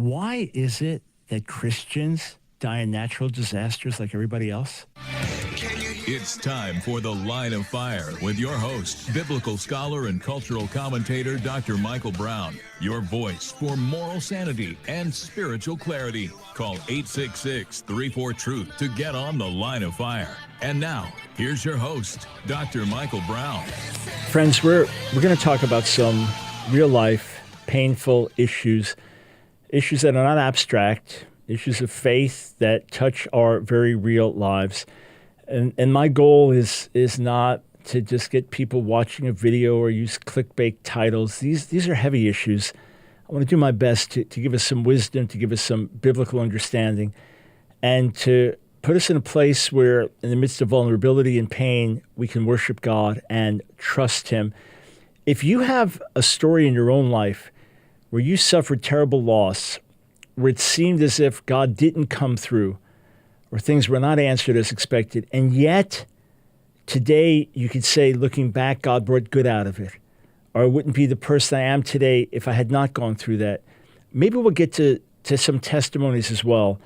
Why is it that Christians die in natural disasters like everybody else? It's time for The Line of Fire with your host, biblical scholar and cultural commentator, Dr. Michael Brown. Your voice for moral sanity and spiritual clarity. Call 866-34-TRUTH to get on The Line of Fire. And now, here's your host, Dr. Michael Brown. Friends, we're going to talk about some real-life, painful issues that are not abstract, issues of faith that touch our very real lives. And my goal is not to just get people watching a video or use clickbait titles. These are heavy issues. I want to do my best to give us some wisdom, to give us some biblical understanding, and to put us in a place where, in the midst of vulnerability and pain, we can worship God and trust Him. If you have a story in your own life where you suffered terrible loss, where it seemed as if God didn't come through, or things were not answered as expected, and yet today you could say, looking back, God brought good out of it, or I wouldn't be the person I am today if I had not gone through that. Maybe we'll get to some testimonies as well,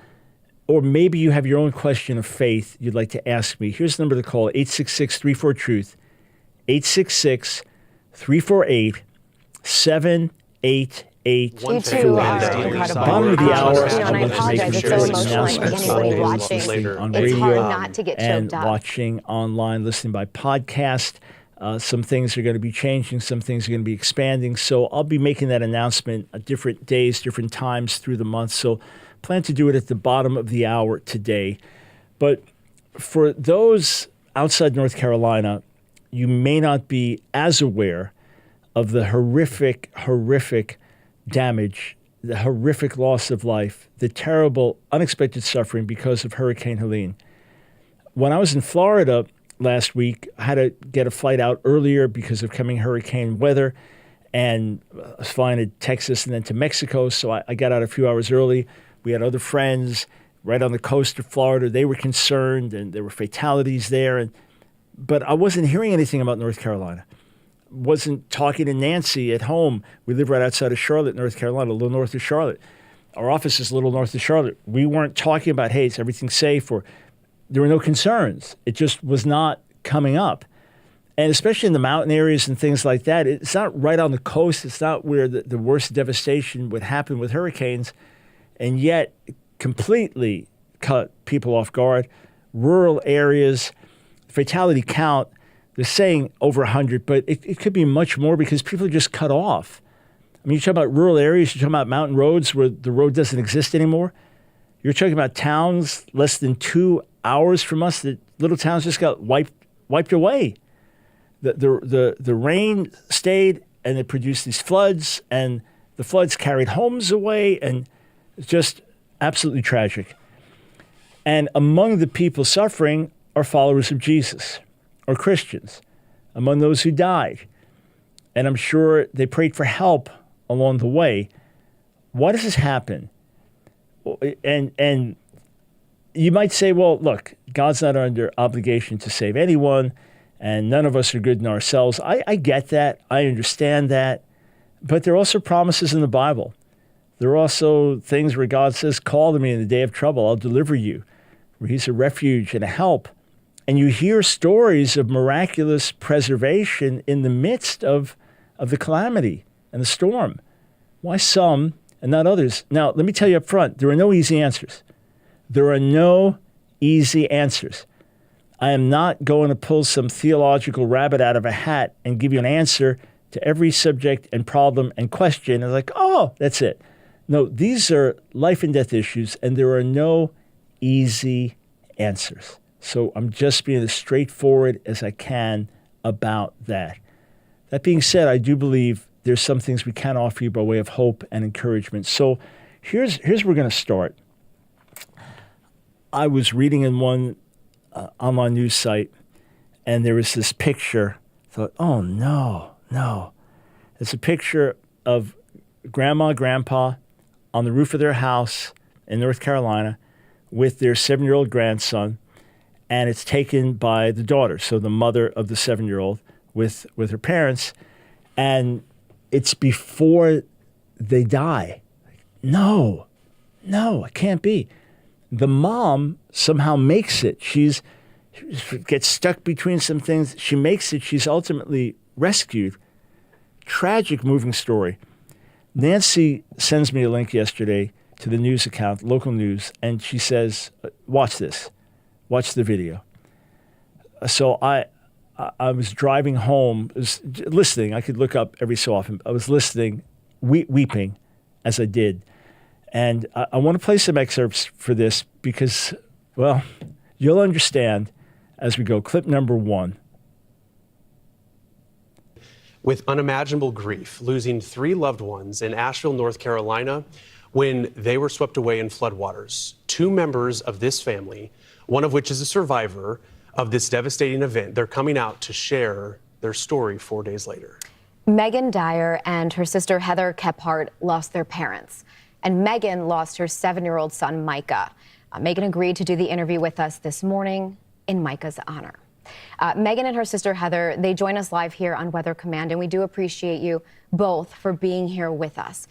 or maybe you have your own question of faith you'd like to ask me. Here's the number to call, 866-34-TRUTH, 866-348-7888. You two are incredible. Bottom of the hour, I I want to make apologize. some It's so short emotional. I think announcements anybody for watching, listening on it's radio hard not to get and choked up. watching online, listening by podcast. Some things are going to be changing. Some things are going to be expanding. So I'll be making that announcement at different days, different times through the month. So plan to do it at the bottom of the hour today. But for those outside North Carolina, you may not be as aware of the horrific damage, the horrific loss of life, the terrible, unexpected suffering because of Hurricane Helene. When I was in Florida last week, I had to get a flight out earlier because of coming hurricane weather, and I was flying to Texas and then to Mexico, so I got out a few hours early. We had other friends right on the coast of Florida. They were concerned, and there were fatalities there, but I wasn't hearing anything about North Carolina. Wasn't talking to Nancy at home. We live right outside of Charlotte, North Carolina, a little north of Charlotte. Our office is a little north of Charlotte. We weren't talking about, hey, is everything safe? Or there were no concerns. It just was not coming up. And especially in the mountain areas and things like that, it's not right on the coast. It's not where the worst devastation would happen with hurricanes. And yet, completely cut people off guard. Rural areas, fatality count, they're saying over 100, but it could be much more because people are just cut off. I mean, you're talking about rural areas, you're talking about mountain roads where the road doesn't exist anymore. You're talking about towns less than 2 hours from us, that little towns just got wiped away. The rain stayed, and it produced these floods, and the floods carried homes away, and it's just absolutely tragic. And among the people suffering are followers of Jesus, or Christians, among those who died. And I'm sure they prayed for help along the way. Why does this happen? And you might say, well, look, God's not under obligation to save anyone, and none of us are good in ourselves. I get that. I understand that. But there are also promises in the Bible. There are also things where God says, call to me in the day of trouble, I'll deliver you, where He's a refuge and a help. And you hear stories of miraculous preservation in the midst of the calamity and the storm. Why some and not others? Now, let me tell you up front, there are no easy answers. There are no easy answers. I am not going to pull some theological rabbit out of a hat and give you an answer to every subject and problem and question. And like, oh, that's it. No, these are life and death issues, and there are no easy answers. So I'm just being as straightforward as I can about that. That being said, I do believe there's some things we can offer you by way of hope and encouragement. So here's where we're going to start. I was reading in one online news site, and there was this picture. I thought, oh, no. It's a picture of grandma, grandpa on the roof of their house in North Carolina with their 7-year-old grandson. And it's taken by the daughter, so the mother of the 7-year-old with her parents. And it's before they die. No, no, it can't be. The mom somehow makes it. She gets stuck between some things. She makes it. She's ultimately rescued. Tragic, moving story. Nancy sends me a link yesterday to the news account, local news, and she says, watch this. Watch the video. So I was driving home, listening. I could look up every so often. I was listening, weeping as I did. And I want to play some excerpts for this because, well, you'll understand as we go. Clip number 1. With unimaginable grief, losing 3 loved ones in Asheville, North Carolina, when they were swept away in floodwaters. 2 members of this family, one of which is a survivor of this devastating event, they're coming out to share their story 4 days later. Megan Dyer and her sister Heather Kephart lost their parents, and Megan lost her 7-year-old son, Micah. Megan agreed to do the interview with us this morning in Micah's honor. Megan and her sister Heather, they join us live here on Weather Command, and we do appreciate you both for being here with us.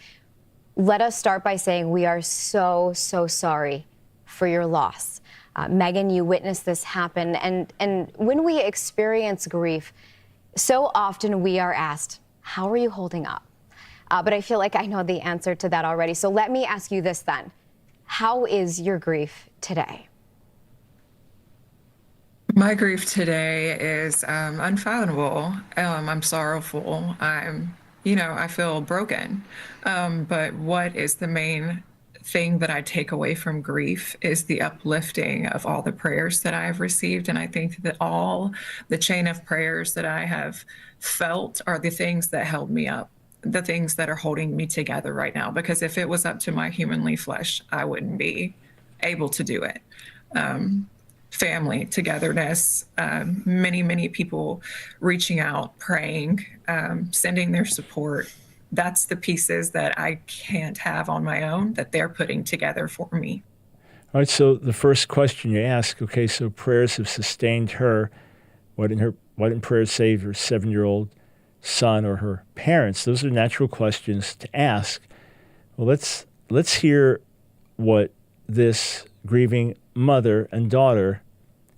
Let us start by saying we are so sorry for your loss. Megan, you witnessed this happen, and when we experience grief, so often we are asked, how are you holding up? But I feel like I know the answer to that already. So let me ask you this then. How is your grief today? My grief today is unfathomable. I'm sorrowful. I feel broken. But what is the main thing that I take away from grief is the uplifting of all the prayers that I have received. And I think that all the chain of prayers that I have felt are the things that held me up, the things that are holding me together right now. Because if it was up to my humanly flesh, I wouldn't be able to do it. Family, togetherness, many people reaching out, praying, sending their support. That's the pieces that I can't have on my own that they're putting together for me. All right, so the first question you ask, okay, so prayers have sustained her. Why didn't prayers save her 7-year-old son or her parents? Those are natural questions to ask. Well, let's hear what this grieving mother and daughter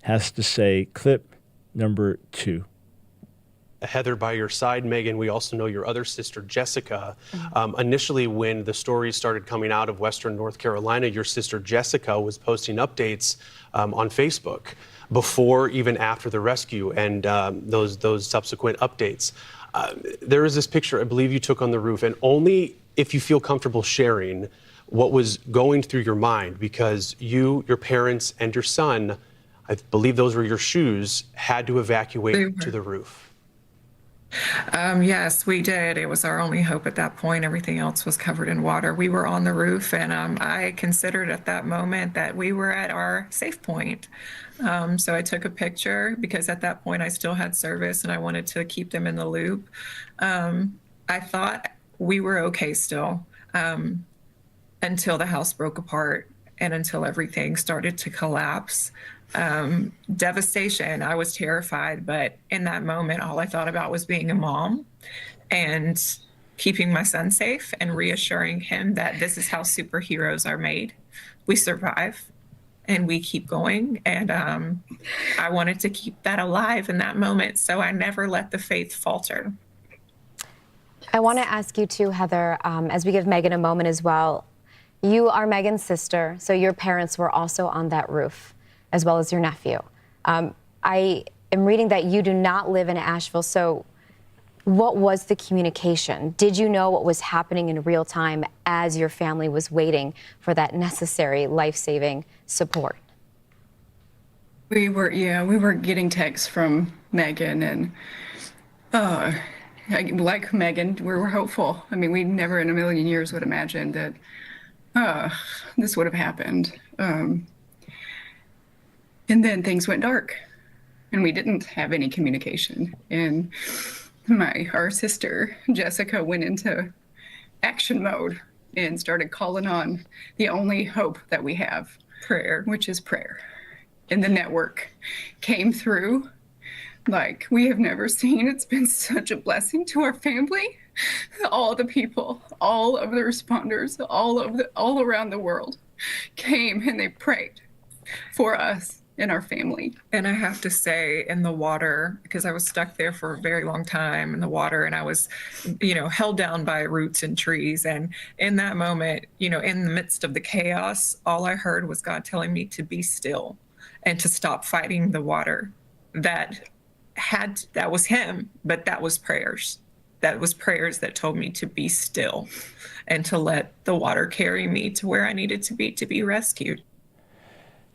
has to say. Clip number 2. Heather, by your side, Megan, we also know your other sister, Jessica. Initially, when the stories started coming out of Western North Carolina, your sister Jessica was posting updates on Facebook before, even after the rescue and those subsequent updates. There is this picture I believe you took on the roof, and only if you feel comfortable sharing what was going through your mind, because you, your parents, and your son, I believe those were your shoes, had to evacuate to the roof. Yes, we did. It was our only hope at that point. Everything else was covered in water. We were on the roof, and I considered at that moment that we were at our safe point. So I took a picture because at that point I still had service and I wanted to keep them in the loop. I thought we were okay still until the house broke apart and until everything started to collapse. Devastation. I was terrified, but in that moment, all I thought about was being a mom and keeping my son safe and reassuring him that this is how superheroes are made. We survive and we keep going. And I wanted to keep that alive in that moment, so I never let the faith falter. I want to ask you too, Heather, as we give Megan a moment as well. You are Megan's sister, so your parents were also on that roof, as well as your nephew. I am reading that you do not live in Asheville, so what was the communication? Did you know what was happening in real time as your family was waiting for that necessary life-saving support? We were getting texts from Megan, and like Megan, we were hopeful. I mean, we never in a million years would imagine that this would have happened. And then things went dark and we didn't have any communication. And our sister, Jessica, went into action mode and started calling on the only hope that we have, prayer, which is prayer. And the network came through like we have never seen. It's been such a blessing to our family, all the people, all of the responders, all around the world came and they prayed for us and our family. And I have to say, in the water, because I was stuck there for a very long time in the water, and I was, held down by roots and trees. And in that moment, in the midst of the chaos, all I heard was God telling me to be still and to stop fighting the water. That was him, but that was prayers. That was prayers that told me to be still and to let the water carry me to where I needed to be rescued.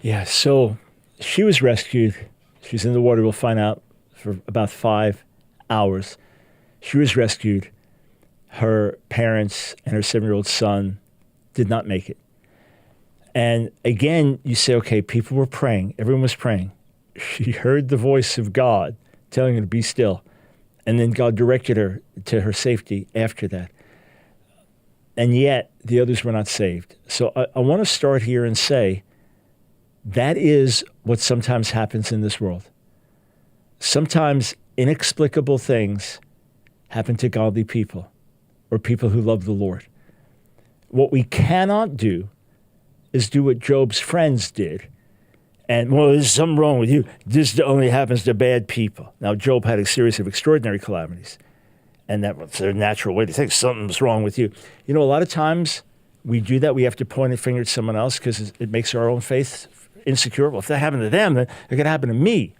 Yeah, so she was rescued. She's in the water, we'll find out, for about 5 hours. She was rescued. Her parents and her 7-year-old son did not make it. And again, you say, okay, people were praying. Everyone was praying. She heard the voice of God telling her to be still. And then God directed her to her safety after that. And yet, the others were not saved. So I want to start here and say, that is what sometimes happens in this world. Sometimes inexplicable things happen to godly people or people who love the Lord. What we cannot do is do what Job's friends did. And, well, there's something wrong with you. This only happens to bad people. Now, Job had a series of extraordinary calamities. And that was their natural way to think something's wrong with you. A lot of times we do that. We have to point a finger at someone else because it makes our own faith insecure. Well, if that happened to them, then it could happen to me.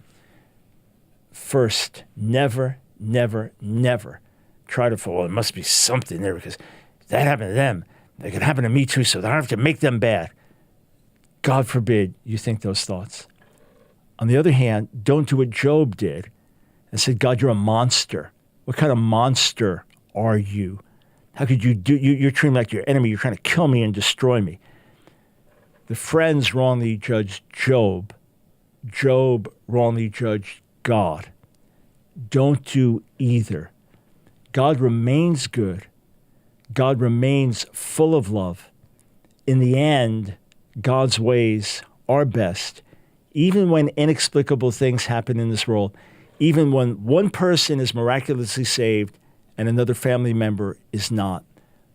First, never, never, never try to, well, there must be something there because if that happened to them, it could happen to me too, so I don't have to make them bad. God forbid you think those thoughts. On the other hand, don't do what Job did and said, God, you're a monster. What kind of monster are you? How could you do, you're treating me like your enemy. You're trying to kill me and destroy me. The friends wrongly judged Job. Job wrongly judged God. Don't do either. God remains good. God remains full of love. In the end, God's ways are best. Even when inexplicable things happen in this world, even when one person is miraculously saved and another family member is not.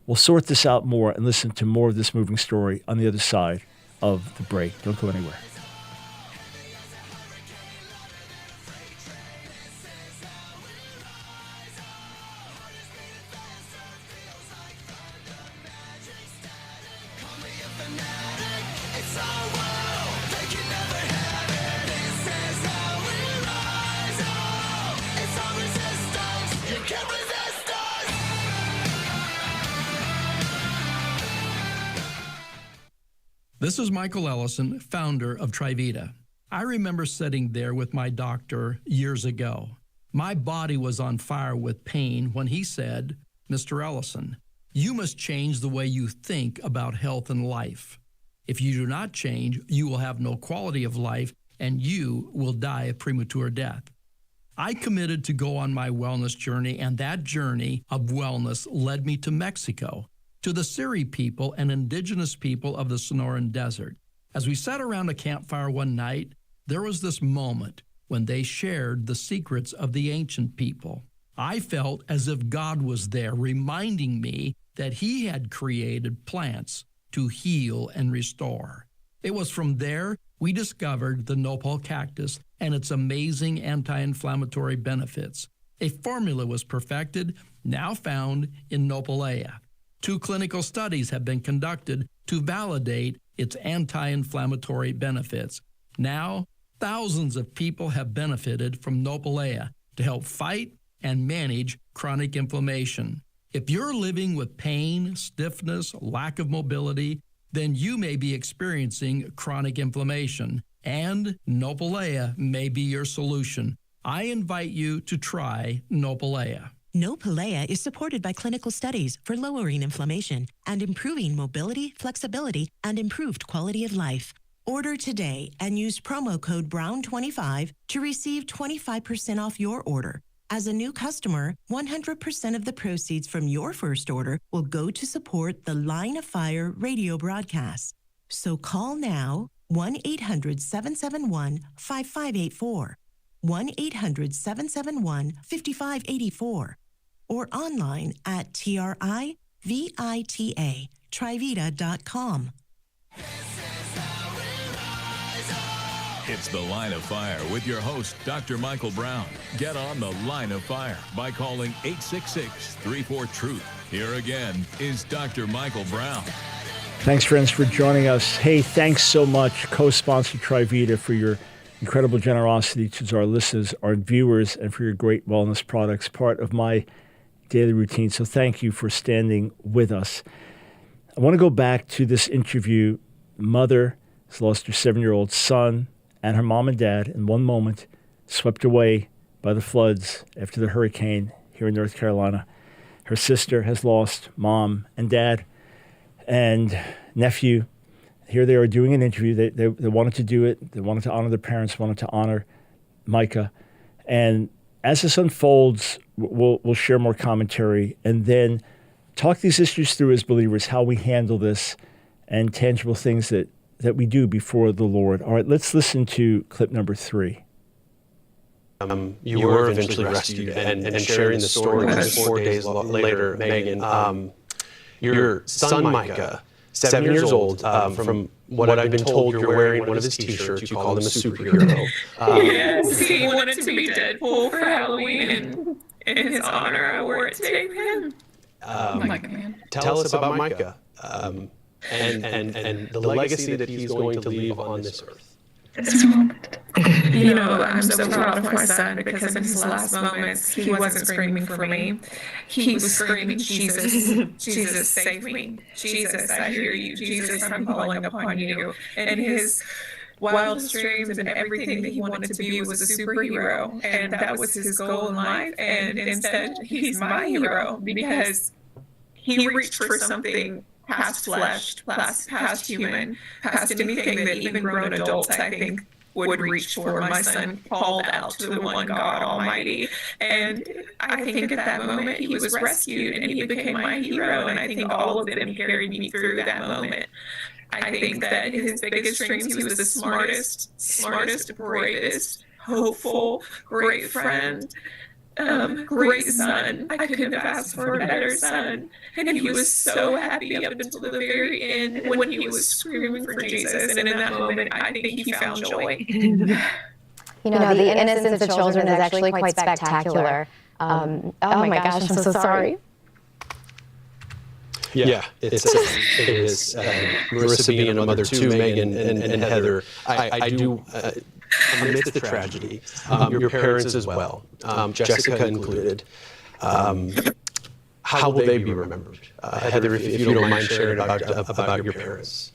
We'll sort this out more and listen to more of this moving story on the other side of the break. Don't go anywhere. This is Michael Ellison, founder of Trivita. I remember sitting there with my doctor years ago. My body was on fire with pain when he said, Mr. Ellison, you must change the way you think about health and life. If you do not change, you will have no quality of life and you will die a premature death. I committed to go on my wellness journey, and that journey of wellness led me to Mexico, to the Seri people and indigenous people of the Sonoran Desert. As we sat around a campfire one night, there was this moment when they shared the secrets of the ancient people. I felt as if God was there reminding me that He had created plants to heal and restore. It was from there we discovered the nopal cactus and its amazing anti-inflammatory benefits. A formula was perfected, now found in Nopalea. 2 clinical studies have been conducted to validate its anti-inflammatory benefits. Now, thousands of people have benefited from Nopalea to help fight and manage chronic inflammation. If you're living with pain, stiffness, lack of mobility, then you may be experiencing chronic inflammation, and Nopalea may be your solution. I invite you to try Nopalea. Nopalea is supported by clinical studies for lowering inflammation and improving mobility, flexibility, and improved quality of life. Order today and use promo code BROWN25 to receive 25% off your order. As a new customer, 100% of the proceeds from your first order will go to support the Line of Fire radio broadcast. So call now, 1-800-771-5584, 1-800-771-5584, or online at trivita.com. It's The Line of Fire with your host, Dr. Michael Brown. Get on The Line of Fire by calling 866-34-TRUTH. Here again is Dr. Michael Brown. Thanks, friends, for joining us. Hey, thanks so much, co-sponsor Trivita, for your incredible generosity to our listeners, our viewers, and for your great wellness products, part of my daily routine. So thank you for standing with us. I want to go back to this interview. Mother has lost her 7-year-old son and her mom and dad in one moment, swept away by the floods after the hurricane here in North Carolina. Her sister has lost mom and dad and nephew. Here they are doing an interview. They wanted to do it. They wanted to honor their parents, wanted to honor Micah. And as this unfolds, we'll share more commentary and then talk these issues through as believers, how we handle this and tangible things that we do before the Lord. All right, let's listen to clip number 3. You were eventually rescued, and sharing the story just 4 days later, Megan, your son Micah, 7 years old, from what I've been told, you're wearing one of his T-shirts. You called him a superhero. Yes, he wanted to be Deadpool for Halloween, and in his honor, I wore it today for him. Micah, man. Tell us about Micah and the legacy that he's going to leave on this earth. This moment. You know, I'm so proud of my son because in his last moments, he wasn't screaming for me. He was screaming, Jesus, Jesus, save me. Jesus, I hear you. Jesus, I'm calling upon you. And his wildest dreams and everything that he wanted to be was a superhero. And that was his goal in life. And instead, he's my hero because he reached for something past flesh, past human, past anything that even grown adults, I think, would reach for. My son called out to the one God Almighty. And I think at that moment he was rescued and he became my hero. And I think all of them carried me through that moment. I think that his biggest dreams, he was the smartest, bravest, hopeful, great friend. Great son. I couldn't have asked for a better son. And he was so happy up until the very end when he was screaming for Jesus. And in that moment, I think he found joy. You know, the innocence of children is actually quite spectacular. Oh my gosh, I'm so sorry. Yeah, it is. Marissa being a mother too, Megan and Heather, I do, amidst the tragedy, your parents as well, Jessica included, how will they be remembered? Heather, if you don't mind sharing about your parents.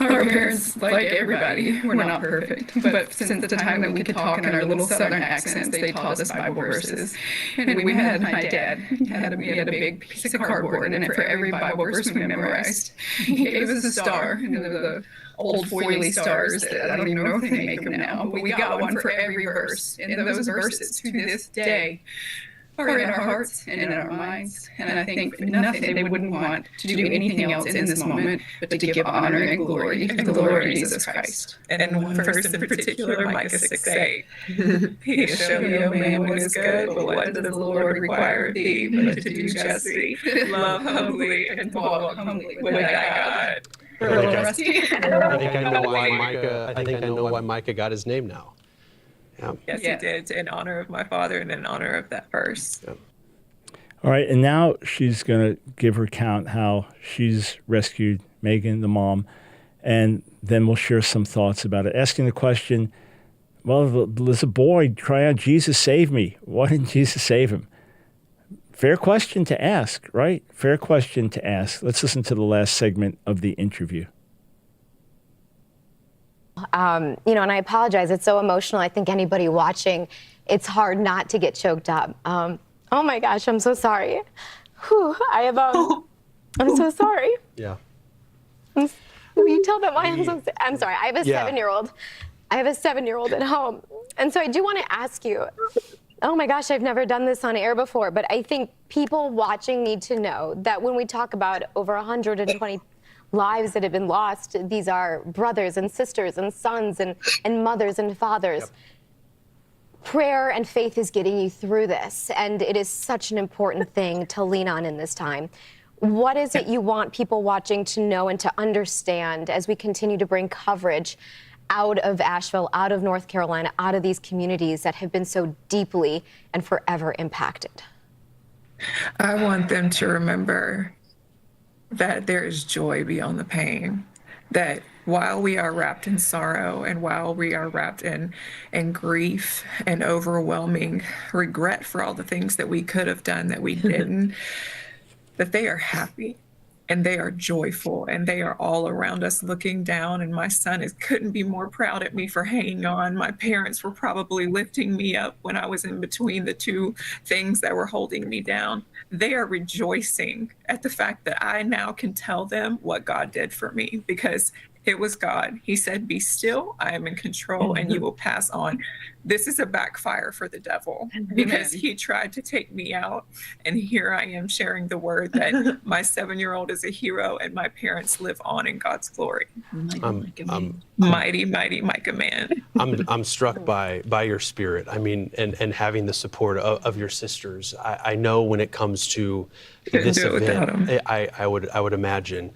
Our parents, like everybody, were not perfect. But since the time that we could talk in our little southern accents, they taught us Bible verses. And we had my dad. He had a big piece of cardboard, and for every Bible verse we memorized, he gave us a star. And the old foily stars that I don't even know if they make them now. But we got one for every verse. And those verses, to this day, are in our hearts and in our minds. And I think nothing, they wouldn't want to do anything else in this moment but to give honor and glory to the Lord Jesus Christ. And one verse in particular, Micah 6:8. He shall show you, O man, what is good, but what does the Lord require of thee but to do justly, love humbly, and walk humbly with thy God. We're a little rusty. I think I know why Micah got his name now. Yes, he did, in honor of my father and in honor of that verse. Yeah. All right, and now she's going to give her account how she's rescued Megan, the mom, and then we'll share some thoughts about it. Asking the question, well, there's a boy crying out, Jesus, save me. Why didn't Jesus save him? Fair question to ask, right? Fair question to ask. Let's listen to the last segment of the interview. You know, and I apologize. It's so emotional. I think anybody watching, it's hard not to get choked up. Oh my gosh, I'm so sorry. Whew, I'm so sorry. Yeah. Will you tell them why I'm sorry. I have a 7-year-old. I have a 7-year-old at home. And so I do want to ask you, oh my gosh, I've never done this on air before, but I think people watching need to know that when we talk about over 120 lives that have been lost, these are brothers and sisters and sons and mothers and fathers. Yep. Prayer and faith is getting you through this, and it is such an important thing to lean on in this time. What is it you want people watching to know and to understand as we continue to bring coverage out of Asheville, out of North Carolina, out of these communities that have been so deeply and forever impacted? I want them to remember that there is joy beyond the pain, that while we are wrapped in sorrow and while we are wrapped in grief and overwhelming regret for all the things that we could have done that we didn't, that they are happy and they are joyful and they are all around us looking down. And my son couldn't be more proud at me for hanging on. My parents were probably lifting me up when I was in between the two things that were holding me down. They are rejoicing at the fact that I now can tell them what God did for me, because it was God. He said, "Be still, I am in control, and you will pass on." This is a backfire for the devil, because he tried to take me out. And here I am sharing the word that my 7-year-old is a hero and my parents live on in God's glory. Mighty, mighty Micah man. I'm struck by your spirit. I mean, and having the support of your sisters. I know when it comes to this event, I would imagine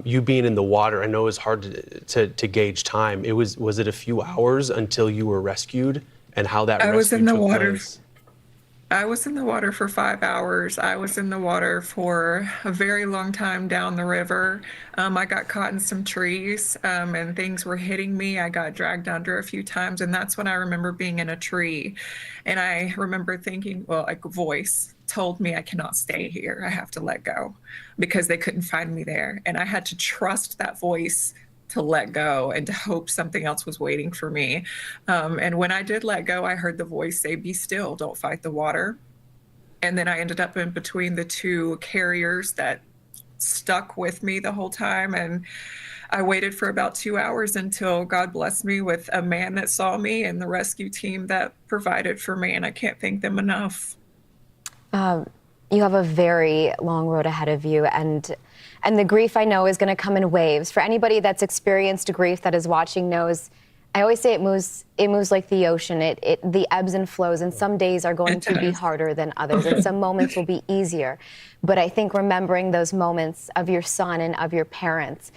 you being in the water. I know it's hard to gauge time. Was it a few hours until you were rescued, and how that rescue was in the took water. place? I was in the water for 5 hours. I was in the water for a very long time down the river. I got caught in some trees and things were hitting me. I got dragged under a few times, and that's when I remember being in a tree. And I remember thinking, well, like a voice told me I cannot stay here. I have to let go, because they couldn't find me there. And I had to trust that voice to let go and to hope something else was waiting for me. And when I did let go, I heard the voice say, "Be still, don't fight the water." And then I ended up in between the two carriers that stuck with me the whole time. And I waited for about 2 hours until God blessed me with a man that saw me and the rescue team that provided for me. And I can't thank them enough. You have a very long road ahead of you, and the grief, I know, is going to come in waves. For anybody that's experienced grief that is watching knows, I always say it moves like the ocean. The ebbs and flows, and some days are going to be harder than others, and some moments will be easier. But I think remembering those moments of your son and of your parents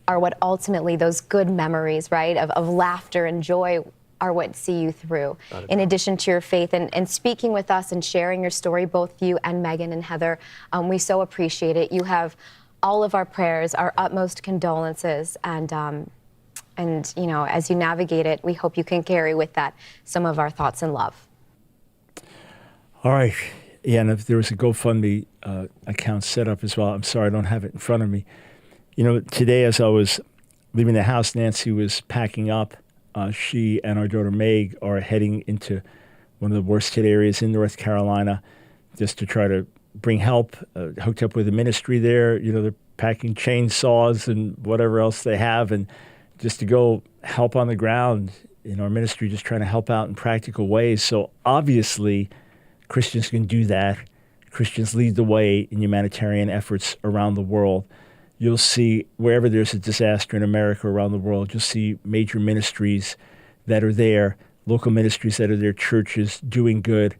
are what ultimately, those good memories, right, of laughter and joy, are what see you through, in addition to your faith. And speaking with us and sharing your story, both you and Megan and Heather, we so appreciate it. You have all of our prayers, our utmost condolences, and you know, as you navigate it, we hope you can carry with that some of our thoughts and love. All right. Yeah, and if there was a GoFundMe account set up as well, I'm sorry I don't have it in front of me. You know, today as I was leaving the house, Nancy was packing up. She and our daughter Meg are heading into one of the worst hit areas in North Carolina just to try to bring help, hooked up with a ministry there. You know, they're packing chainsaws and whatever else they have, and just to go help on the ground in our ministry, just trying to help out in practical ways. So obviously, Christians can do that. Christians lead the way in humanitarian efforts around the world. You'll see wherever there's a disaster in America around the world, you'll see major ministries that are there, local ministries that are there, churches doing good.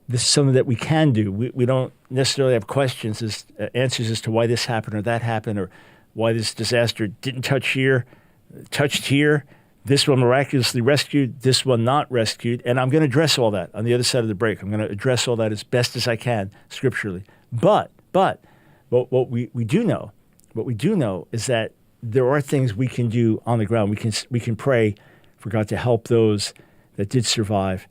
This is something that we can do. We don't necessarily have questions, answers as to why this happened or that happened, or why this disaster didn't touch here, touched here, this one miraculously rescued, this one not rescued. And I'm going to address all that on the other side of the break. I'm going to address all that as best as I can scripturally. But what we do know, is that there are things we can do on the ground. We can pray for God to help those that did survive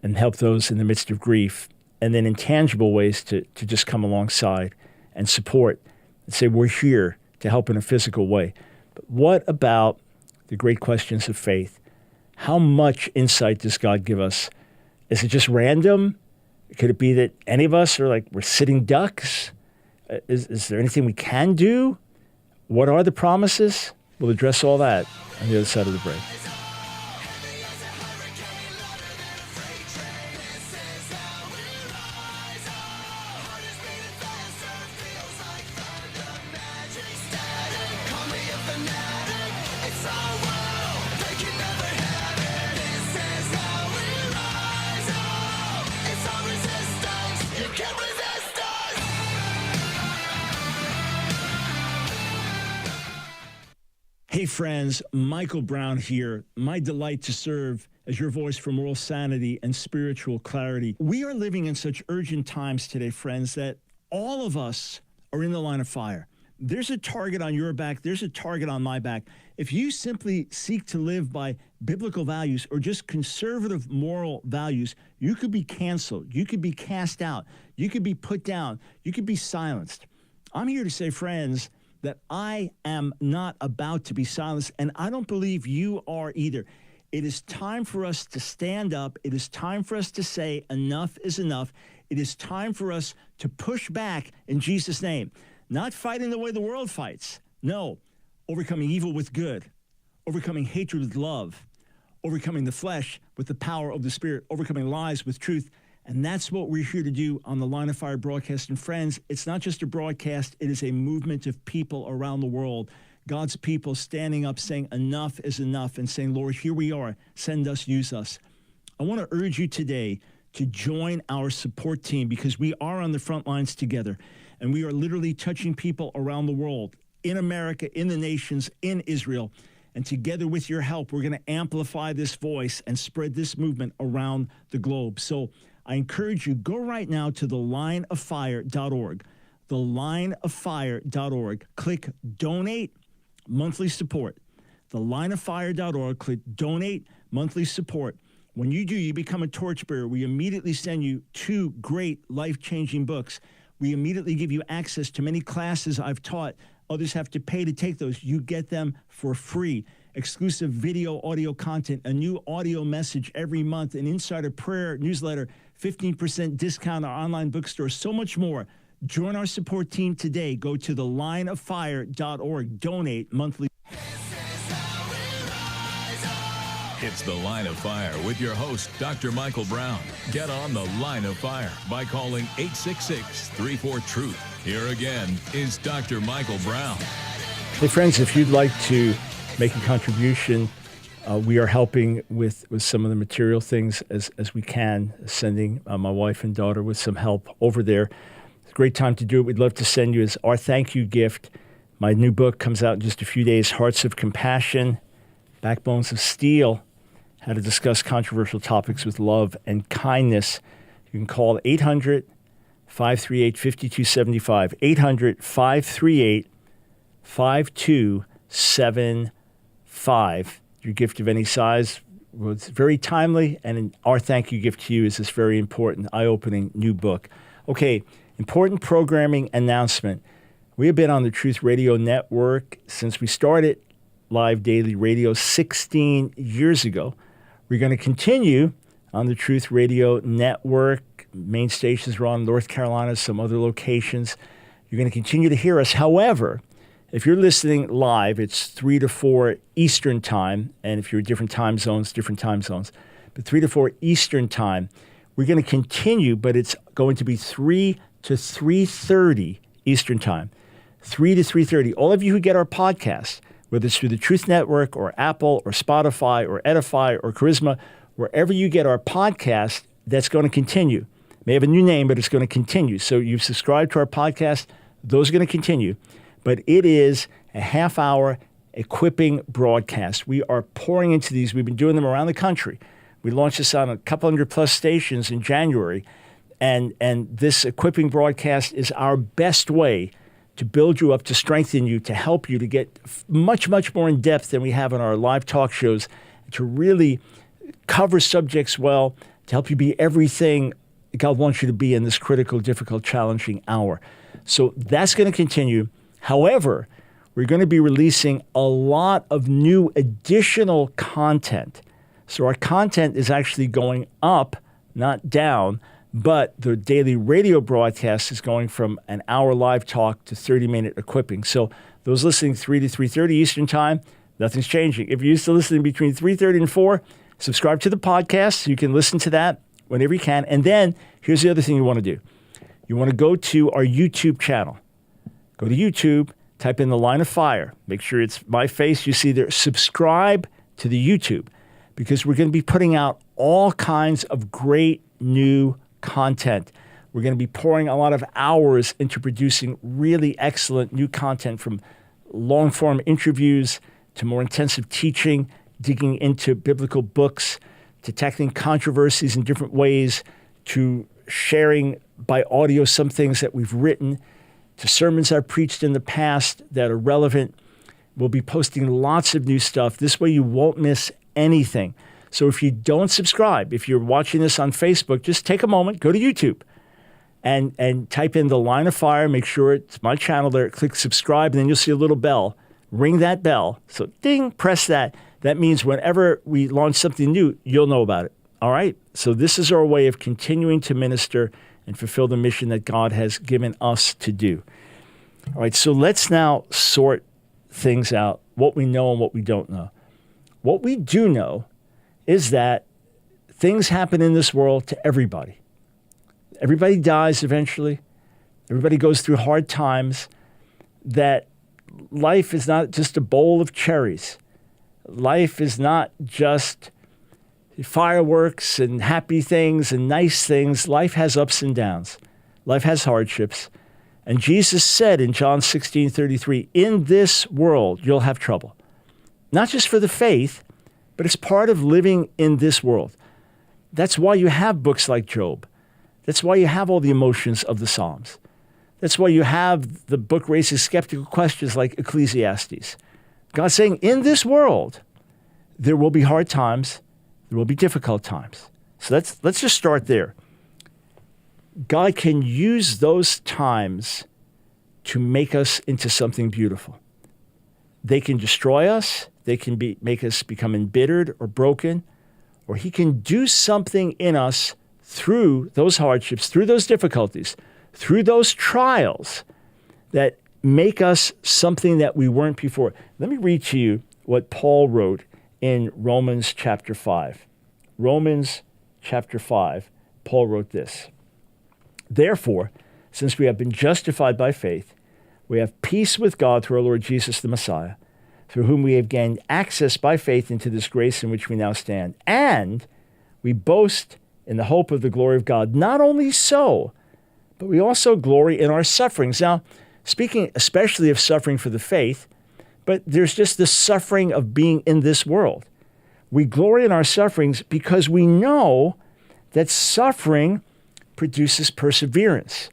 and help those in the midst of grief, and then in tangible ways to just come alongside and support and say, we're here to help in a physical way. But what about the great questions of faith? How much insight does God give us? Is it just random? Could it be that any of us are like we're sitting ducks? Is there anything we can do? What are the promises? We'll address all that on the other side of the break. Hey friends, Michael Brown here. My delight to serve as your voice for moral sanity and spiritual clarity. We are living in such urgent times today, friends, that all of us are in the line of fire. There's a target on your back. There's a target on my back. If you simply seek to live by biblical values or just conservative moral values, you could be canceled. You could be cast out. You could be put down. You could be silenced. I'm here to say, friends, that I am not about to be silenced, and I don't believe you are either. It is time for us to stand up. It is time for us to say enough is enough. It is time for us to push back in Jesus' name. Not fighting the way the world fights. No, overcoming evil with good, overcoming hatred with love, overcoming the flesh with the power of the Spirit, overcoming lies with truth. And that's what we're here to do on the Line of Fire broadcast. And friends, it's not just a broadcast, it is a movement of people around the world. God's people standing up saying enough is enough and saying, Lord, here we are, send us, use us. I want to urge you today to join our support team because we are on the front lines together. And we are literally touching people around the world, in America, in the nations, in Israel. And together with your help, we're going to amplify this voice and spread this movement around the globe. So I encourage you, go right now to thelineoffire.org, thelineoffire.org. Click Donate Monthly Support. Thelineoffire.org, click Donate Monthly Support. When you do, you become a torchbearer. We immediately send you 2 great life-changing books. We immediately give you access to many classes I've taught. Others have to pay to take those. You get them for free. Exclusive video, audio content, a new audio message every month, an insider prayer newsletter, 15% discount on our online bookstore, so much more. Join our support team today. Go to thelineoffire.org. Donate monthly. It's The Line of Fire with your host, Dr. Michael Brown. Get on The Line of Fire by calling 866-34-TRUTH. Here again is Dr. Michael Brown. Hey, friends, if you'd like to make a contribution, we are helping with some of the material things as we can, sending my wife and daughter with some help over there. It's a great time to do it. We'd love to send you as our thank you gift. My new book comes out in just a few days, Hearts of Compassion, Backbones of Steel, how to discuss controversial topics with love and kindness. You can call 800-538-5275, 800-538-5275. Your gift of any size. Well, it's very timely, and our thank you gift to you is this very important, eye-opening new book. Okay, important programming announcement. We have been on the Truth Radio Network since we started live daily radio 16 years ago. We're going to continue on the Truth Radio Network. Main stations are on North Carolina, some other locations. You're going to continue to hear us. However, if you're listening live, it's 3 to 4 Eastern time. And if you're different time zones. But 3 to 4 Eastern time, we're going to continue, but it's going to be 3 to 3:30 Eastern time. 3 to 3:30. All of you who get our podcast, whether it's through the Truth Network or Apple or Spotify or Edify or Charisma, wherever you get our podcast, that's going to continue. It may have a new name, but it's going to continue. So you've subscribed to our podcast, those are going to continue. But it is a half-hour equipping broadcast. We are pouring into these. We've been doing them around the country. We launched this on a couple hundred-plus stations in January, and this equipping broadcast is our best way to build you up, to strengthen you, to help you to get much, much more in depth than we have on our live talk shows, to really cover subjects well, to help you be everything God wants you to be in this critical, difficult, challenging hour. So that's going to continue. However, we're going to be releasing a lot of new additional content. So our content is actually going up, not down, but the daily radio broadcast is going from an hour live talk to 30-minute equipping. So those listening 3 to 3:30 Eastern time, nothing's changing. If you're used to listening between 3:30 and 4, subscribe to the podcast so you can listen to that whenever you can. And then here's the other thing you want to do. You want to go to our YouTube channel. Go to YouTube, type in The Line of Fire. Make sure it's my face you see there. Subscribe to the YouTube because we're going to be putting out all kinds of great new content. We're going to be pouring a lot of hours into producing really excellent new content, from long-form interviews to more intensive teaching, digging into biblical books, to tackling controversies in different ways, to sharing by audio some things that we've written, to sermons I've preached in the past that are relevant. We'll be posting lots of new stuff. This way you won't miss anything. So if you don't subscribe, if you're watching this on Facebook, just take a moment, go to YouTube and type in The Line of Fire. Make sure it's my channel there. Click subscribe, and then you'll see a little bell. Ring that bell. So ding, press that. That means whenever we launch something new, you'll know about it. All right? So this is our way of continuing to minister and fulfill the mission that God has given us to do. All right, so let's now sort things out, what we know and what we don't know. What we do know is that things happen in this world to everybody. Everybody dies eventually. Everybody goes through hard times. That life is not just a bowl of cherries. Life is not just fireworks and happy things and nice things. Life has ups and downs. Life has hardships. And Jesus said in John 16:33, in this world, you'll have trouble. Not just for the faith, but it's part of living in this world. That's why you have books like Job. That's why you have all the emotions of the Psalms. That's why you have the book raises skeptical questions like Ecclesiastes. God's saying, in this world, there will be hard times, there will be difficult times. So let's just start there. God can use those times to make us into something beautiful. They can destroy us, they can make us become embittered or broken, or he can do something in us through those hardships, through those difficulties, through those trials that make us something that we weren't before. Let me read to you what Paul wrote in Romans chapter 5. Romans chapter 5, Paul wrote this. Therefore, since we have been justified by faith, we have peace with God through our Lord Jesus the Messiah, through whom we have gained access by faith into this grace in which we now stand. And we boast in the hope of the glory of God. Not only so, but we also glory in our sufferings. Now, speaking especially of suffering for the faith, but there's just the suffering of being in this world. We glory in our sufferings because we know that suffering produces perseverance.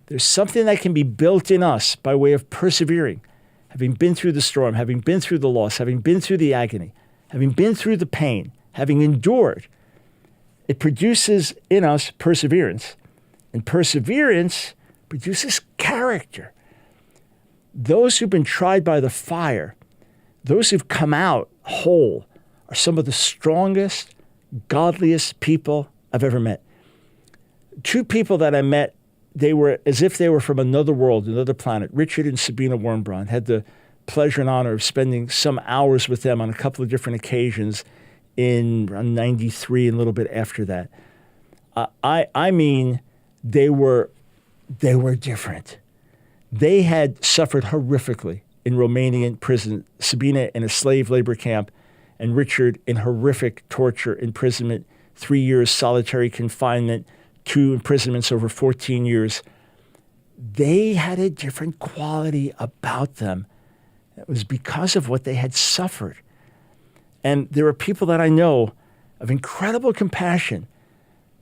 There's something that can be built in us by way of persevering, having been through the storm, having been through the loss, having been through the agony, having been through the pain, having endured. It produces in us perseverance, and perseverance produces character. Those who've been tried by the fire, those who've come out whole, are some of the strongest, godliest people I've ever met. Two people that I met, they were as if they were from another world, another planet. Richard and Sabina Wormbrand. Had the pleasure and honor of spending some hours with them on a couple of different occasions in around 93 and a little bit after that. I mean, they were different. They had suffered horrifically in Romanian prison. Sabina in a slave labor camp, and Richard in horrific torture, imprisonment, 3 years solitary confinement, 2 imprisonments over 14 years. They had a different quality about them. It was because of what they had suffered. And there are people that I know of incredible compassion,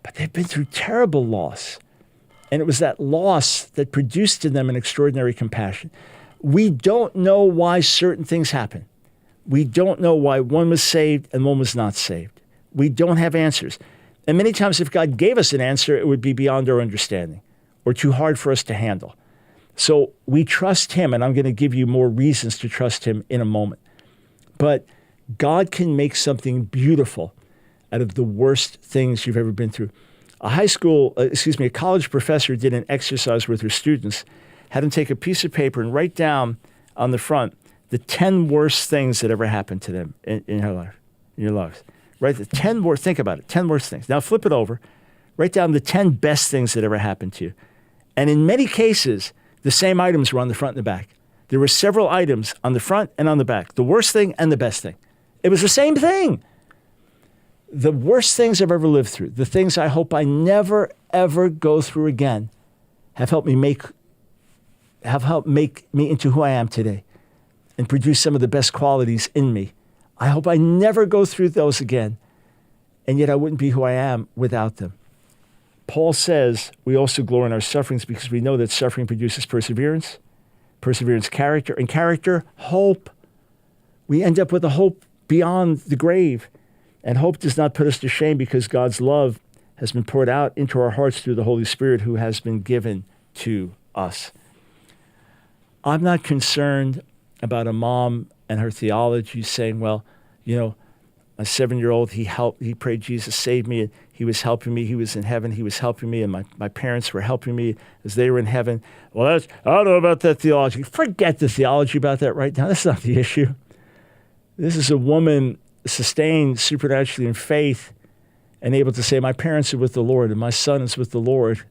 but they've been through terrible loss. And it was that loss that produced in them an extraordinary compassion. We don't know why certain things happen. We don't know why one was saved and one was not saved. We don't have answers. And many times if God gave us an answer, it would be beyond our understanding or too hard for us to handle. So we trust him, and I'm going to give you more reasons to trust him in a moment. But God can make something beautiful out of the worst things you've ever been through. A college professor did an exercise with her students, had them take a piece of paper and write down on the front the 10 worst things that ever happened to them in her life, in your lives. Write the 10 worst, think about it, 10 worst things. Now flip it over, write down the 10 best things that ever happened to you. And in many cases, the same items were on the front and the back. There were several items on the front and on the back, the worst thing and the best thing. It was the same thing. The worst things I've ever lived through, the things I hope I never, ever go through again, have helped me make me into who I am today. and produce some of the best qualities in me. I hope I never go through those again. And yet I wouldn't be who I am without them. Paul says we also glory in our sufferings because we know that suffering produces perseverance, perseverance, character, and character, hope. We end up with a hope beyond the grave. And hope does not put us to shame because God's love has been poured out into our hearts through the Holy Spirit who has been given to us. I'm not concerned about a mom and her theology saying, well, you know, a 7-year-old, he prayed, Jesus saved me, and he was helping me, he was in heaven, he was helping me, and my parents were helping me as they were in heaven. Well, I don't know about that theology. Forget the theology about that right now. That's not the issue. This is a woman sustained supernaturally in faith and able to say, my parents are with the Lord, and my son is with the Lord,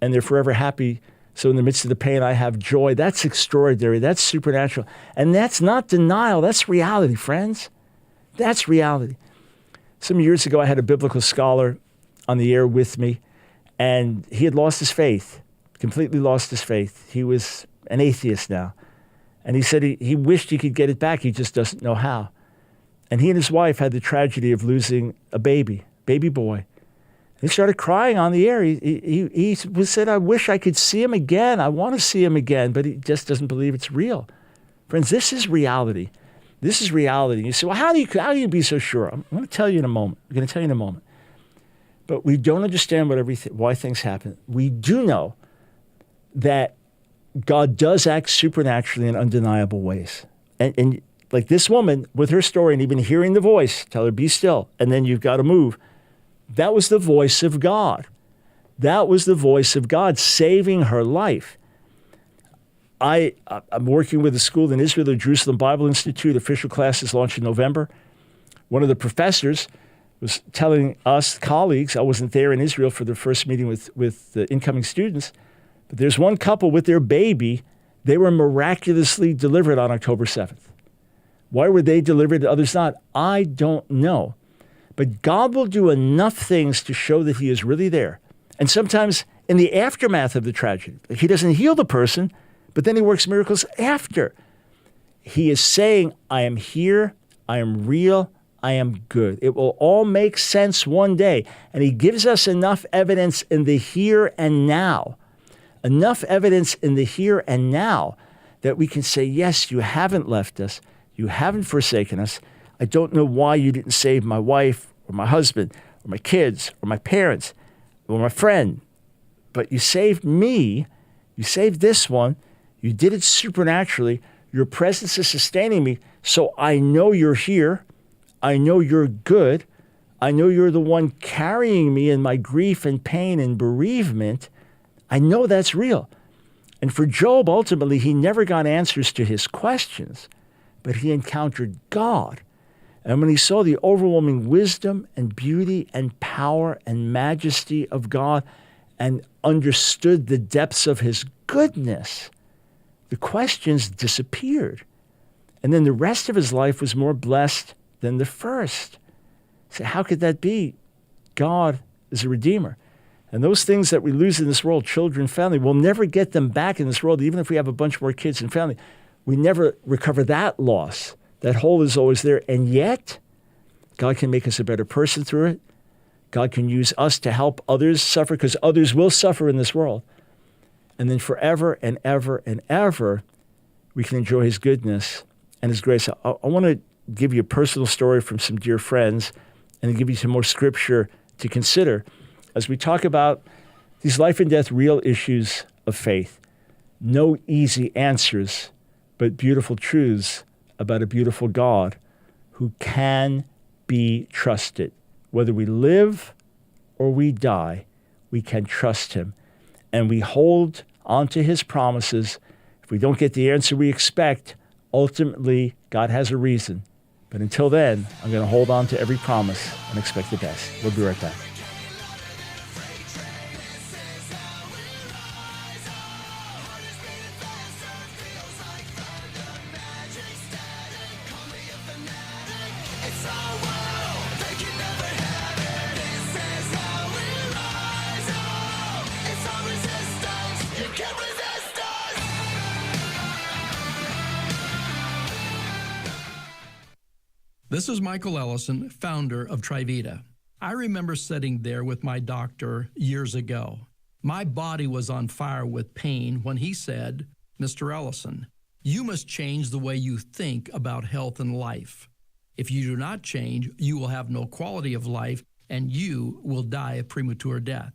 and they're forever happy. So in the midst of the pain, I have joy. That's extraordinary. That's supernatural. And that's not denial. That's reality, friends. That's reality. Some years ago, I had a biblical scholar on the air with me, and he had lost his faith, completely lost his faith. He was an atheist now. And he said he wished he could get it back. He just doesn't know how. And he and his wife had the tragedy of losing a baby boy. He started crying on the air. He said, I wish I could see him again. I want to see him again, but he just doesn't believe it's real. Friends, this is reality. This is reality. You say, well, how do you be so sure? I'm going to tell you in a moment. I'm going to tell you in a moment. But we don't understand why things happen. We do know that God does act supernaturally in undeniable ways. And like this woman with her story and even hearing the voice, tell her, be still, and then you've got to move. That was the voice of God. That was the voice of God saving her life. I'm working with a school in Israel, the Jerusalem Bible Institute. Official classes launch in November. One of the professors was telling us, colleagues, I wasn't there in Israel for the first meeting with the incoming students, but there's one couple with their baby. They were miraculously delivered on October 7th. Why were they delivered and others not? I don't know. But God will do enough things to show that he is really there. And sometimes in the aftermath of the tragedy, he doesn't heal the person, but then he works miracles after. He is saying, I am here, I am real, I am good. It will all make sense one day. And he gives us enough evidence in the here and now, enough evidence in the here and now that we can say, yes, you haven't left us. You haven't forsaken us. I don't know why you didn't save my wife or my husband or my kids or my parents or my friend, but you saved me. You saved this one. You did it supernaturally. Your presence is sustaining me. So I know you're here. I know you're good. I know you're the one carrying me in my grief and pain and bereavement. I know that's real. And for Job, ultimately, he never got answers to his questions, but he encountered God. And when he saw the overwhelming wisdom and beauty and power and majesty of God and understood the depths of his goodness, the questions disappeared. And then the rest of his life was more blessed than the first. So how could that be? God is a redeemer. And those things that we lose in this world, children, family, we'll never get them back in this world, even if we have a bunch more kids and family. We never recover that loss. That hole is always there. And yet, God can make us a better person through it. God can use us to help others suffer, because others will suffer in this world. And then forever and ever and ever, we can enjoy his goodness and his grace. I want to give you a personal story from some dear friends and give you some more scripture to consider as we talk about these life and death real issues of faith. No easy answers, but beautiful truths about a beautiful God who can be trusted. Whether we live or we die, we can trust him. And we hold onto his promises. If we don't get the answer we expect, ultimately, God has a reason. But until then, I'm going to hold on to every promise and expect the best. We'll be right back. This is Michael Ellison, founder of Trivita. I remember sitting there with my doctor years ago. My body was on fire with pain when he said, "Mr. Ellison, you must change the way you think about health and life. If you do not change, you will have no quality of life and you will die a premature death."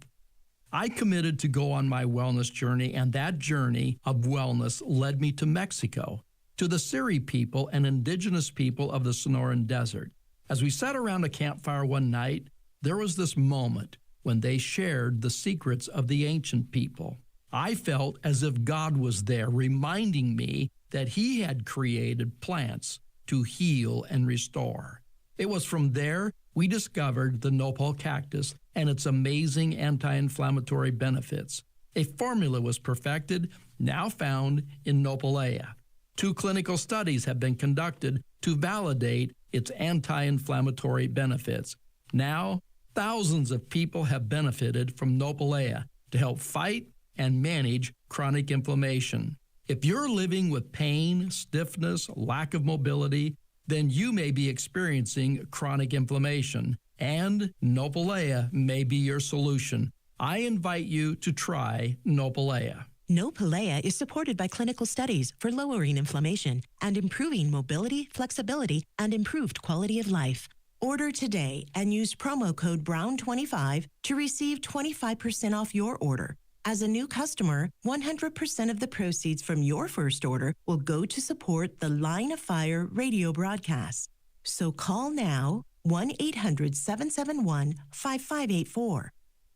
I committed to go on my wellness journey, and that journey of wellness led me to Mexico, to the Seri people and indigenous people of the Sonoran Desert. As we sat around a campfire one night, there was this moment when they shared the secrets of the ancient people. I felt as if God was there reminding me that He had created plants to heal and restore. It was from there we discovered the nopal cactus and its amazing anti-inflammatory benefits. A formula was perfected, now found in Nopalea. 2 clinical studies have been conducted to validate its anti-inflammatory benefits. Now, thousands of people have benefited from Nopalea to help fight and manage chronic inflammation. If you're living with pain, stiffness, lack of mobility, then you may be experiencing chronic inflammation, and Nopalea may be your solution. I invite you to try Nopalea. Nopalea is supported by clinical studies for lowering inflammation and improving mobility, flexibility, and improved quality of life. Order today and use promo code BROWN25 to receive 25% off your order. As a new customer, 100% of the proceeds from your first order will go to support the Line of Fire radio broadcast. So call now, 1-800-771-5584,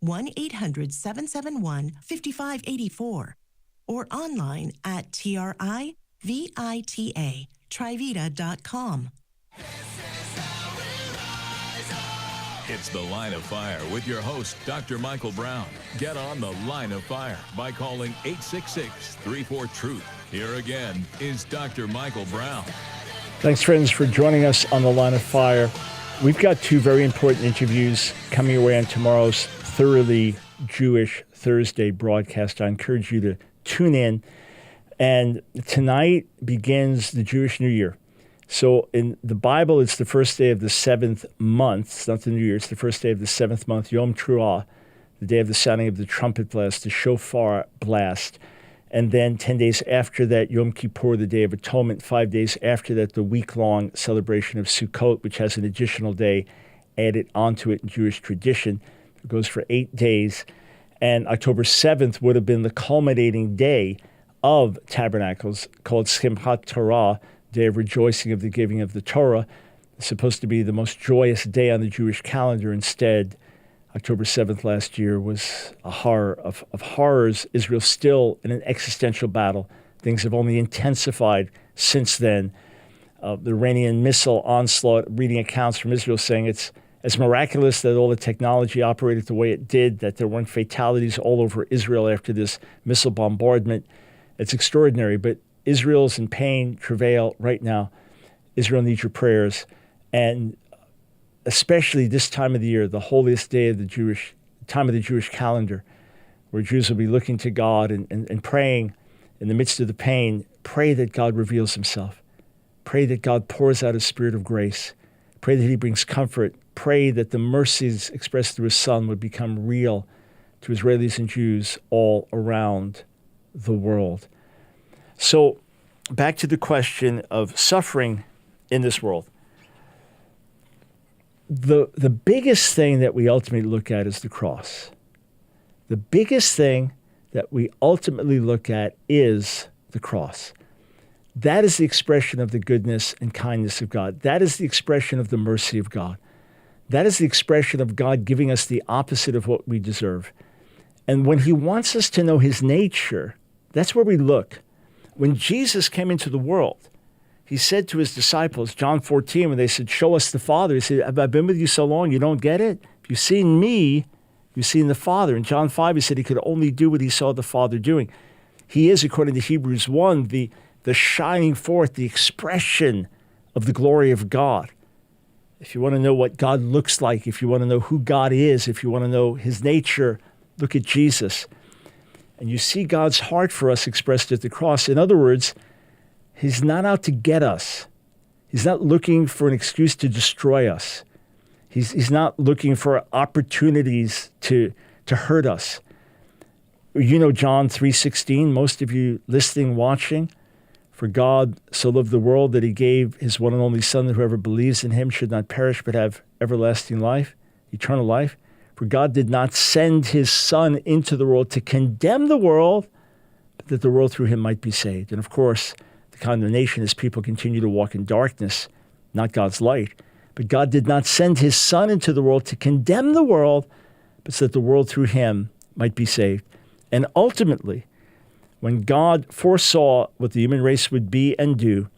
1-800-771-5584, or online at trivita.com. It's The Line of Fire with your host, Dr. Michael Brown. Get on The Line of Fire by calling 866-34-TRUTH. Here again is Dr. Michael Brown. Thanks, friends, for joining us on The Line of Fire. We've got 2 very important interviews coming away on tomorrow's Thoroughly Jewish Thursday broadcast. I encourage you to tune in. And tonight begins the Jewish New Year. So in the Bible, it's the first day of the 7th month. It's not the New Year. It's the first day of the 7th month, Yom Teruah, the day of the sounding of the trumpet blast, the shofar blast. And then 10 days after that, Yom Kippur, the Day of Atonement. 5 days after that, the week-long celebration of Sukkot, which has an additional day added onto it in Jewish tradition. It goes for 8 days. And October 7th would have been the culminating day of Tabernacles, called Simchat Torah, Day of Rejoicing of the Giving of the Torah. It's supposed to be the most joyous day on the Jewish calendar. Instead, October 7th last year was a horror of horrors. Israel's still in an existential battle. Things have only intensified since then. The Iranian missile onslaught, reading accounts from Israel saying it's as miraculous that all the technology operated the way it did, that there weren't fatalities all over Israel after this missile bombardment. It's extraordinary, but Israel's in pain, travail right now. Israel needs your prayers. And especially this time of the year, the holiest day of the Jewish calendar, where Jews will be looking to God and praying in the midst of the pain. Pray that God reveals himself. Pray that God pours out his spirit of grace. Pray that he brings comfort. Pray that the mercies expressed through his Son would become real to Israelis and Jews all around the world. So back to the question of suffering in this world. The biggest thing that we ultimately look at is the cross. The biggest thing that we ultimately look at is the cross. That is the expression of the goodness and kindness of God. That is the expression of the mercy of God. That is the expression of God giving us the opposite of what we deserve. And when he wants us to know his nature, that's where we look. When Jesus came into the world, he said to his disciples, John 14, when they said, "Show us the Father," he said, "Have I been with you so long, you don't get it? If you've seen me, you've seen the Father." In John 5, he said he could only do what he saw the Father doing. He is, according to Hebrews 1, the shining forth, the expression of the glory of God. If you want to know what God looks like, if you want to know who God is, if you want to know his nature, look at Jesus. And you see God's heart for us expressed at the cross. In other words, he's not out to get us. He's not looking for an excuse to destroy us. He's not looking for opportunities to hurt us. You know John 3:16, most of you listening, watching. For God so loved the world that he gave his one and only Son, that whoever believes in him should not perish but have everlasting life, eternal life. For God did not send his Son into the world to condemn the world, but that the world through him might be saved. And of course, the condemnation is people continue to walk in darkness, not God's light. But God did not send his Son into the world to condemn the world, but so that the world through him might be saved. And ultimately, when God foresaw what the human race would be and do,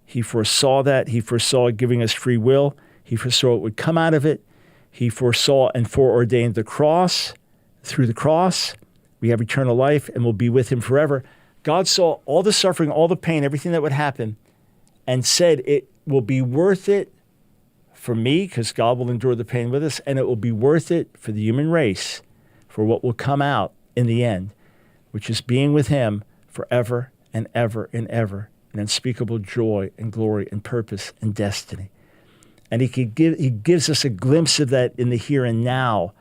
he foresaw that. He foresaw giving us free will. He foresaw what would come out of it. He foresaw and foreordained the cross. Through the cross, we have eternal life and will be with him forever. God saw all the suffering, all the pain, everything that would happen, and said it will be worth it for me, because God will endure the pain with us, and it will be worth it for the human race, for what will come out in the end, which is being with him forever and ever and ever, in unspeakable joy and glory and purpose and destiny. And he gives us a glimpse of that in the here and now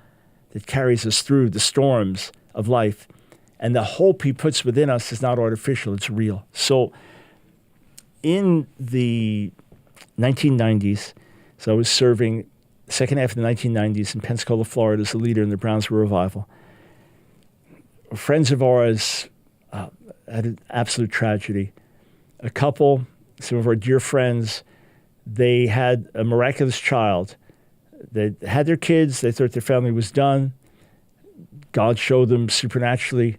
that carries us through the storms of life. And the hope he puts within us is not artificial, it's real. So in the 1990s, so I was serving the second half of the 1990s in Pensacola, Florida, as a leader in the Brownsville Revival. Friends of ours had an absolute tragedy. A couple, some of our dear friends, they had a miraculous child. They had their kids. They thought their family was done. God showed them supernaturally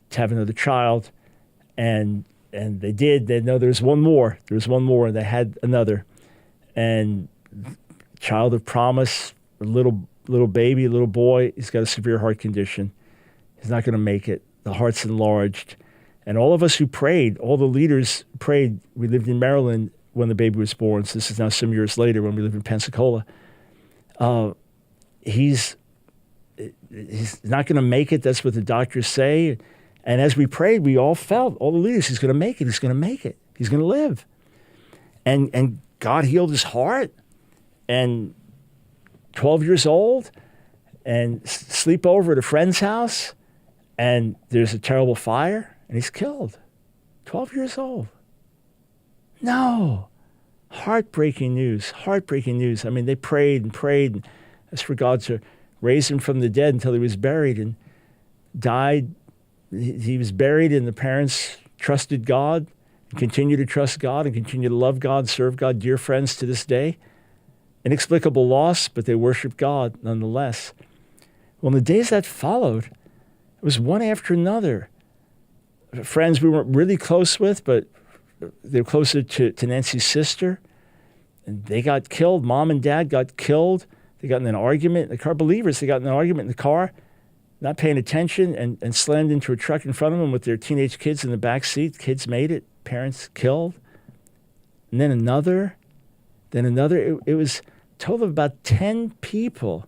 to have another child, and they did. They know there's one more. There's one more, and they had another. And child of promise, a little baby, a little boy. He's got a severe heart condition. He's not going to make it. The heart's enlarged. And all of us who prayed, all the leaders prayed. We lived in Maryland when the baby was born. So this is now some years later when we live in Pensacola. He's not going to make it. That's what the doctors say. And as we prayed, we all felt, all the leaders, he's going to make it. He's going to make it. He's going to live. And God healed his heart. And 12 years old, and sleep over at a friend's house, and there's a terrible fire, and he's killed. 12 years old. No. Heartbreaking news. Heartbreaking news. I mean, they prayed and prayed and asked for God to raise him from the dead until he was buried, and died. He was buried, and the parents trusted God, and continue to trust God, and continue to love God, serve God, dear friends to this day. Inexplicable loss, but they worship God nonetheless. Well, in the days that followed, it was one after another. Friends we weren't really close with, but they were closer to Nancy's sister. And they got killed. Mom and dad got killed. They got in an argument in the car. Believers, they got in an argument in the car, not paying attention, and slammed into a truck in front of them with their teenage kids in the back seat. Kids made it. Parents killed. And then another. It was a total of about 10 people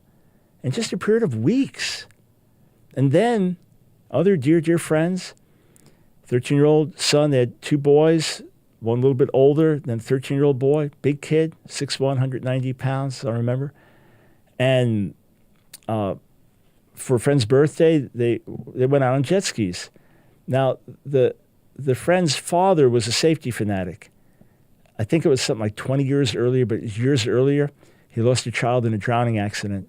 in just a period of weeks. And then other dear friends, 13-year-old son, they had two boys, one a little bit older than a 13-year-old boy, big kid, 6'1", 190 pounds, I remember. And for a friend's birthday, they went out on jet skis. Now, the friend's father was a safety fanatic. I think it was something like 20 years earlier, but years earlier, he lost a child in a drowning accident.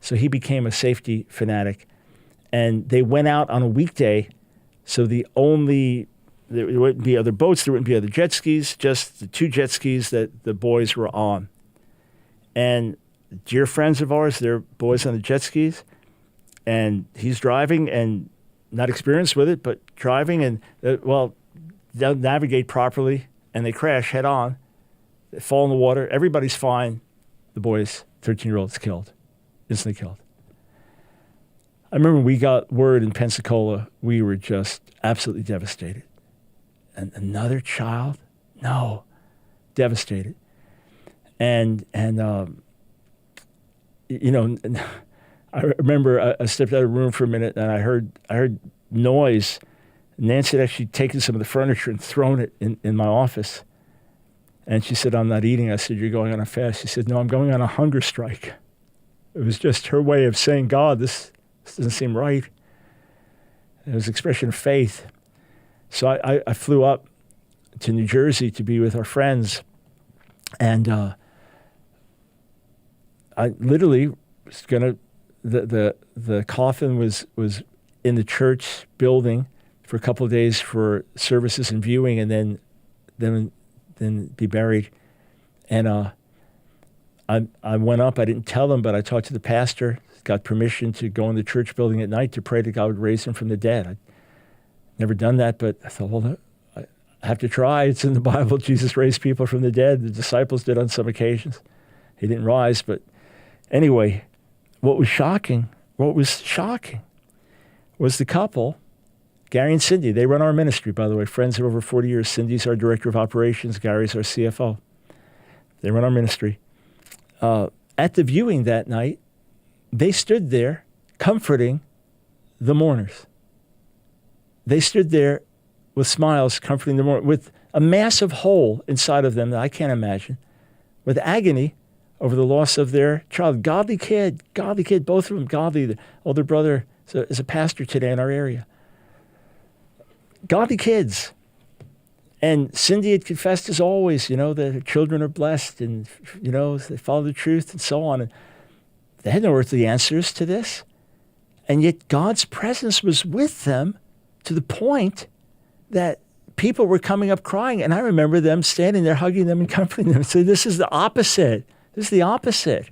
So he became a safety fanatic. And they went out on a weekday, so there wouldn't be other boats, there wouldn't be other jet skis, just the two jet skis that the boys were on. And dear friends of ours, they're boys on the jet skis, and he's driving and not experienced with it, but driving, and they'll navigate properly, and they crash head on. They fall in the water. Everybody's fine. The boy's 13-year-old's killed, instantly killed. I remember we got word in Pensacola, we were just absolutely devastated. And another child? No, devastated. And you know, I remember I stepped out of the room for a minute, and I heard noise. Nancy had actually taken some of the furniture and thrown it in my office. And she said, I'm not eating. I said, you're going on a fast. She said, no, I'm going on a hunger strike. It was just her way of saying, God, this doesn't seem right. It was an expression of faith. So I flew up to New Jersey to be with our friends. And I literally was going to, the coffin was in the church building for a couple of days for services and viewing, and then be buried. And I went up. I didn't tell them, but I talked to the pastor, got permission to go in the church building at night to pray that God would raise him from the dead. I'd never done that, but I thought, well, I have to try. It's in the Bible. Jesus raised people from the dead. The disciples did on some occasions. He didn't rise, but anyway, what was shocking was the couple, Gary and Cindy. They run our ministry, by the way, friends of over 40 years. Cindy's our director of operations. Gary's our CFO. They run our ministry. At the viewing that night, they stood there comforting the mourners. They stood there with smiles comforting the mourners, with a massive hole inside of them that I can't imagine, with agony over the loss of their child. Godly kid, both of them godly. The older brother is a pastor today in our area. Godly kids. And Cindy had confessed, as always, that her children are blessed and, they follow the truth and so on. And they had no earthly answers to this. And yet God's presence was with them to the point that people were coming up crying. And I remember them standing there, hugging them and comforting them. So this is the opposite. This is the opposite.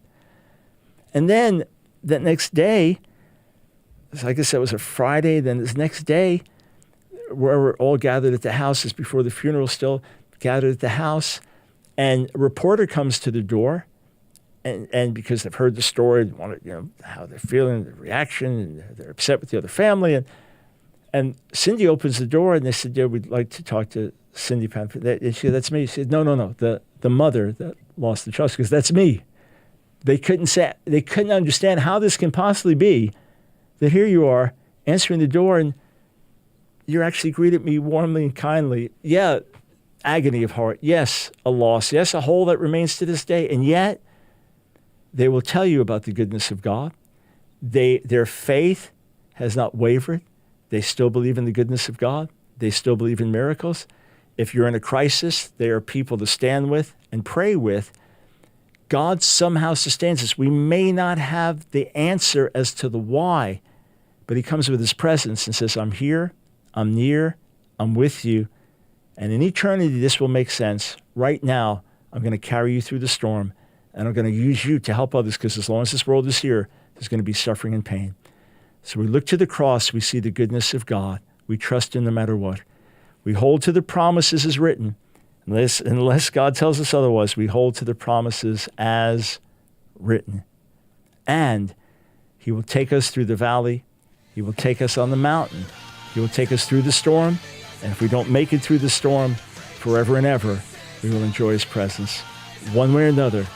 And then that next day, like I said, it was a Friday. Then this next day, where we're all gathered at the house, is before the funeral, still gathered at the house. And a reporter comes to the door, and because they've heard the story, they want to, how they're feeling, the reaction, and they're upset with the other family. And Cindy opens the door, and they said, yeah, we'd like to talk to Cindy Panford. And she said, that's me. She said, no, the mother that lost the child, because that's me. They couldn't understand how this can possibly be that here you are answering the door, and you're actually greeted me warmly and kindly. Yeah, agony of heart. Yes, a loss. Yes, a hole that remains to this day. And yet, they will tell you about the goodness of God. Their faith has not wavered. They still believe in the goodness of God. They still believe in miracles. If you're in a crisis, they are people to stand with and pray with. God somehow sustains us. We may not have the answer as to the why, but he comes with his presence and says, I'm here, I'm near, I'm with you. And in eternity, this will make sense. Right now, I'm going to carry you through the storm, and I'm going to use you to help others, because as long as this world is here, there's going to be suffering and pain. So we look to the cross, we see the goodness of God. We trust him no matter what. We hold to the promises as written. Unless God tells us otherwise, we hold to the promises as written. And he will take us through the valley. He will take us on the mountain. He will take us through the storm. And if we don't make it through the storm forever and ever, we will enjoy his presence. One way or another,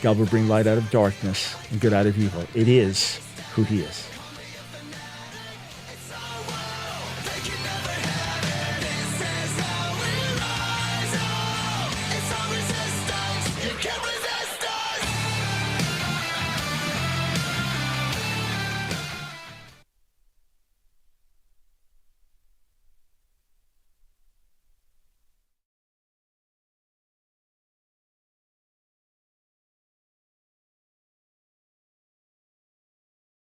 God will bring light out of darkness and good out of evil. It is who he is.